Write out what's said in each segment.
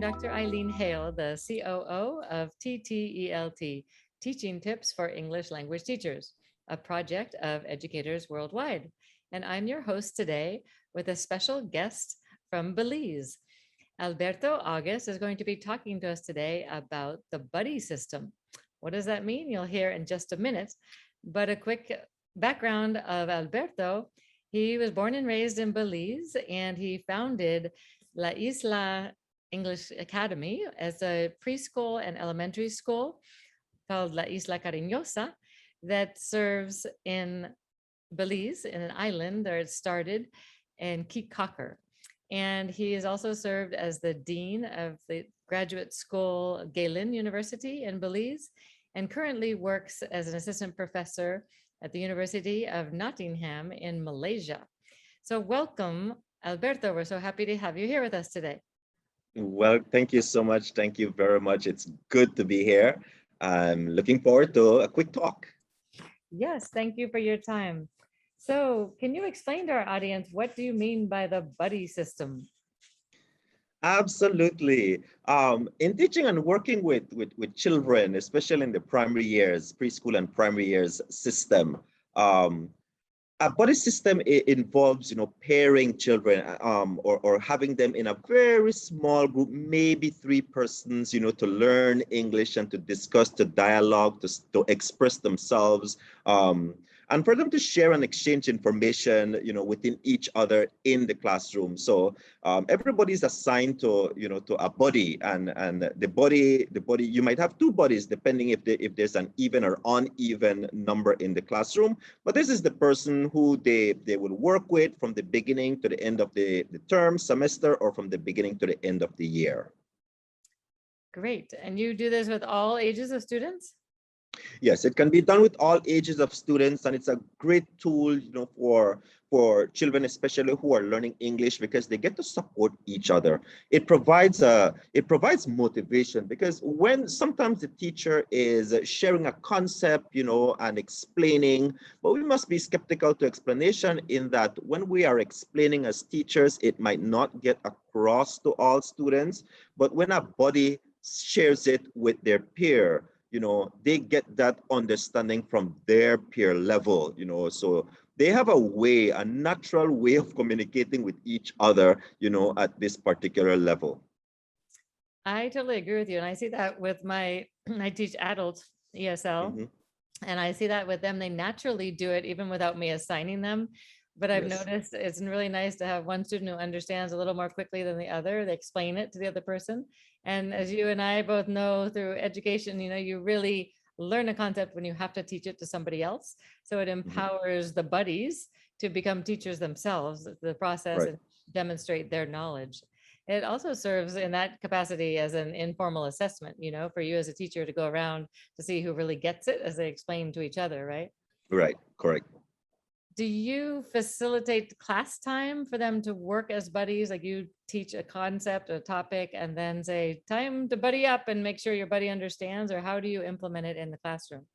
Dr. Eileen Hale, the COO of TTELT, Teaching Tips for English Language Teachers, a project of educators worldwide. And I'm your host today with a special guest from Belize. Alberto August is going to be talking to us today about the buddy system. What does that mean? You'll hear in just a minute. But a quick background of Alberto: he was born and raised in Belize, and he founded La Isla English Academy as a preschool and elementary school called La Isla Cariñosa that serves in Belize, in an island where it started in Cape Cocker. And he has also served as the dean of the graduate school Galen University in Belize, and currently works as an assistant professor at the University of Nottingham in Malaysia. So welcome, Alberto. We're so happy to have you here with us today. Well, thank you so much. Thank you very much. It's good to be here. I'm looking forward to a quick talk. Yes, thank you for your time. So can you explain to our audience, what do you mean by the buddy system? Absolutely. In teaching and working with children, especially in the primary years, preschool and primary years system, a buddy system involves, pairing children or having them in a very small group, maybe 3 persons, to learn English and to discuss, to dialogue, to express themselves, and for them to share and exchange information, within each other in the classroom. So everybody's assigned to, to a buddy, and the buddy, you might have 2 buddies depending if there's an even or uneven number in the classroom. But this is the person who they will work with from the beginning to the end of the term, semester, or from the beginning to the end of the year. Great. And you do this with all ages of students? Yes, it can be done with all ages of students, and it's a great tool, for children, especially who are learning English, because they get to support each other. It provides motivation, because when sometimes the teacher is sharing a concept, and explaining, but we must be skeptical to explanation in that when we are explaining as teachers, it might not get across to all students. But when a buddy shares it with their peer, they get that understanding from their peer level, so they have a natural way of communicating with each other, at this particular level. I totally agree with you. And I see that with I teach adults ESL, Mm-hmm. and I see that with them. They naturally do it even without me assigning them. But I've Yes. noticed it's really nice to have one student who understands a little more quickly than the other. They explain it to the other person. And as you and I both know through education, you really learn a concept when you have to teach it to somebody else. So it Mm-hmm. empowers the buddies to become teachers themselves, the process, Right. and demonstrate their knowledge. It also serves in that capacity as an informal assessment, for you as a teacher to go around to see who really gets it as they explain to each other, right? Right. Correct. Do you facilitate class time for them to work as buddies? Like, you teach a concept, a topic, and then say, time to buddy up and make sure your buddy understands, or how do you implement it in the classroom?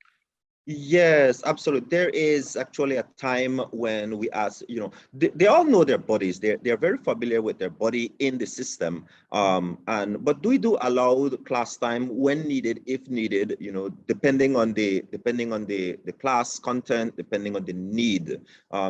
Yes, absolutely. There is actually a time when we ask, they all know their bodies. They're very familiar with their body in the system. But we do allow the class time when needed, if needed, depending on the class content, depending on the need.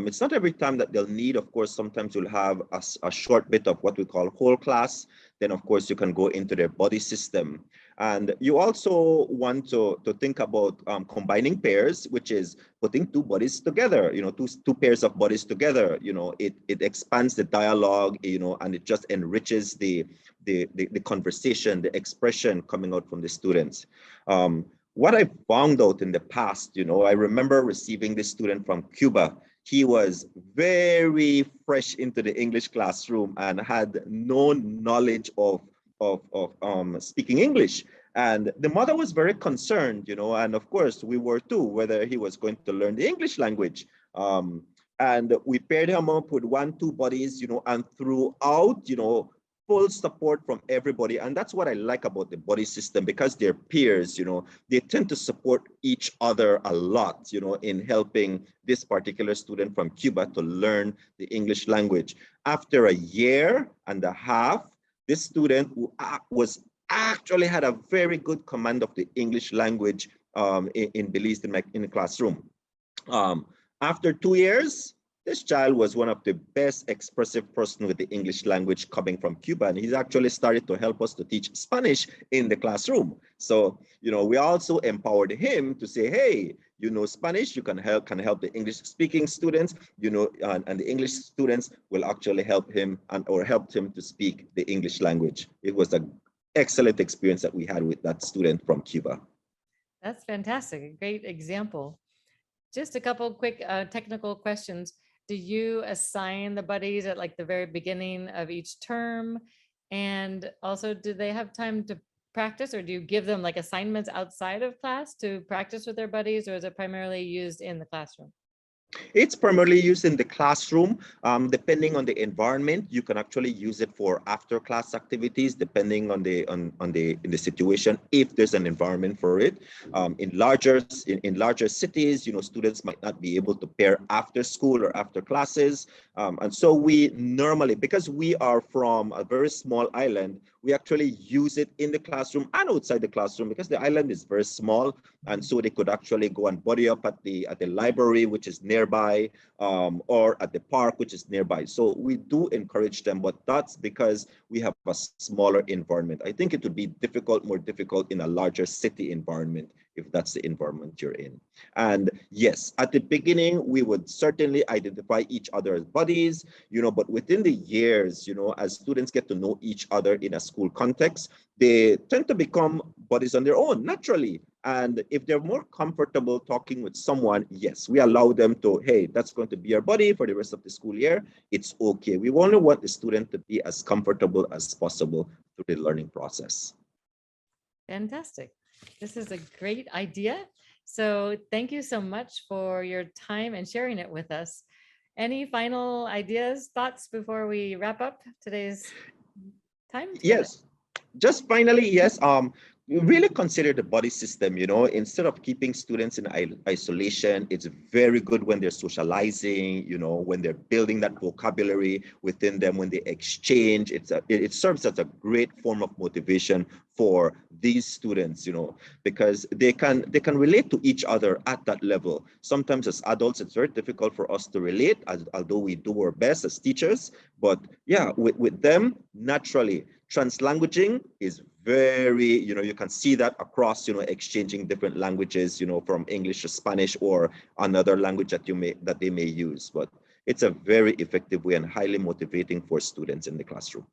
It's not every time that they'll need. Of course, sometimes you'll have a short bit of what we call whole class. Then, of course, you can go into their body system. And you also want to think about combining pairs, which is putting 2 bodies together, two pairs of bodies together. It expands the dialogue, and it just enriches the conversation, the expression coming out from the students. What I found out in the past, I remember receiving this student from Cuba. He was very fresh into the English classroom and had no knowledge of speaking English. And the mother was very concerned, and of course we were too, whether he was going to learn the English language. And we paired him up with 1, 2 buddies, and throughout, full support from everybody. And that's what I like about the buddy system, because they're peers, they tend to support each other a lot, in helping this particular student from Cuba to learn the English language. After a year and a half, this student who was actually had a very good command of the English language in Belize in the classroom. Um, After 2 years, this child was one of the best expressive person with the English language coming from Cuba, and he's actually started to help us to teach Spanish in the classroom. So, we also empowered him to say, hey, Spanish, you can help the English speaking students, and the English students will actually help him or helped him to speak the English language. It was an excellent experience that we had with that student from Cuba. That's fantastic. A great example. Just a couple quick technical questions. Do you assign the buddies at like the very beginning of each term? And also, do they have time to practice, or do you give them like assignments outside of class to practice with their buddies, or is it primarily used in the classroom? It's primarily used in the classroom. Depending on the environment, you can actually use it for after class activities, depending on the situation, if there's an environment for it. In larger cities, students might not be able to pair after school or after classes. And so we normally, because we are from a very small island, we actually use it in the classroom and outside the classroom because the island is very small. And so they could actually go and buddy up at the library, which is nearby, or at the park, which is nearby. So we do encourage them, but that's because we have a smaller environment. I think it would be more difficult in a larger city environment if that's the environment you're in. And yes, at the beginning, we would certainly identify each other as buddies, but within the years, as students get to know each other in a school context, they tend to become buddies on their own naturally. And if they're more comfortable talking with someone, yes, we allow them to, hey, that's going to be your buddy for the rest of the school year. It's okay. We only want the student to be as comfortable as possible through the learning process. Fantastic. This is a great idea. So thank you so much for your time and sharing it with us. Any final ideas, thoughts before we wrap up today's time together? Yes. Just finally, yes, we really consider the body system, instead of keeping students in isolation. It's very good when they're socializing, when they're building that vocabulary within them, when they exchange. It serves as a great form of motivation for these students, because they can relate to each other at that level. Sometimes as adults, it's very difficult for us to relate, although we do our best as teachers. But yeah, with them, naturally, translanguaging is very, you can see that across, exchanging different languages, from English to Spanish or another language that they may use. But it's a very effective way and highly motivating for students in the classroom.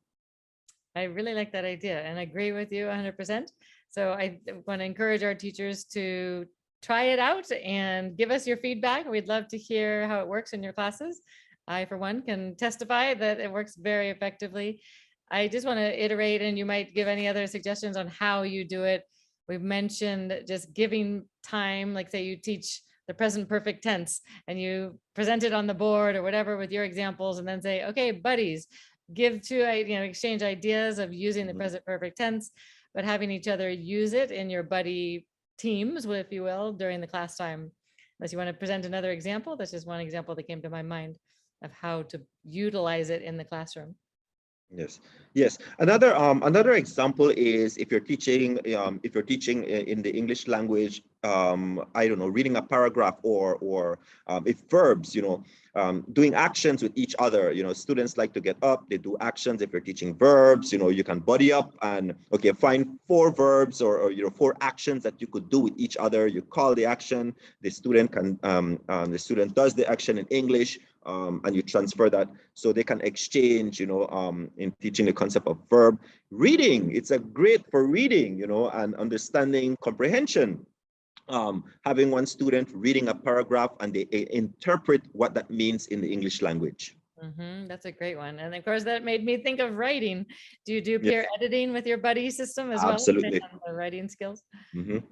I really like that idea and agree with you 100%. So I want to encourage our teachers to try it out and give us your feedback. We'd love to hear how it works in your classes. I, for one, can testify that it works very effectively. I just want to iterate, and you might give any other suggestions on how you do it. We've mentioned just giving time, like say you teach the present perfect tense and you present it on the board or whatever with your examples, and then say, okay, buddies, exchange ideas of using the present perfect tense, but having each other use it in your buddy teams, if you will, during the class time. Unless you want to present another example, that's just one example that came to my mind of how to utilize it in the classroom. Yes. Another example is if you're teaching in the English language, I don't know, reading a paragraph or if verbs, doing actions with each other. Students like to get up, they do actions. If you're teaching verbs, you can buddy up and find 4 verbs or 4 actions that you could do with each other. You call the action, the student does the action in English. And you transfer that so they can exchange, in teaching the concept of verb. Reading, it's a great for reading, and understanding comprehension. Having one student reading a paragraph and they interpret what that means in the English language. That's a great one. And of course, that made me think of writing. Do you do peer Yes, editing with your buddy system as well? absolutely. The writing skills? Mm-hmm.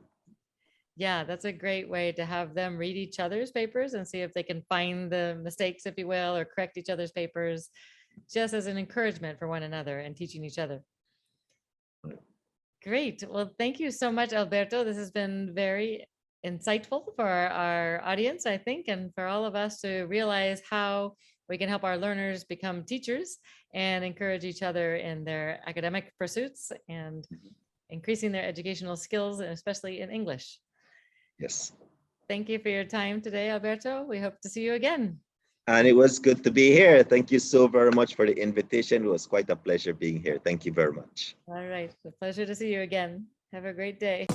Yeah, that's a great way to have them read each other's papers and see if they can find the mistakes, if you will, or correct each other's papers, just as an encouragement for one another and teaching each other. Great. Well, thank you so much, Alberto. This has been very insightful for our audience, I think, and for all of us to realize how we can help our learners become teachers and encourage each other in their academic pursuits and increasing their educational skills, and especially in English. Yes. Thank you for your time today, Alberto. We hope to see you again. And it was good to be here. Thank you so very much for the invitation. It was quite a pleasure being here. Thank you very much. All right. It's a pleasure to see you again. Have a great day.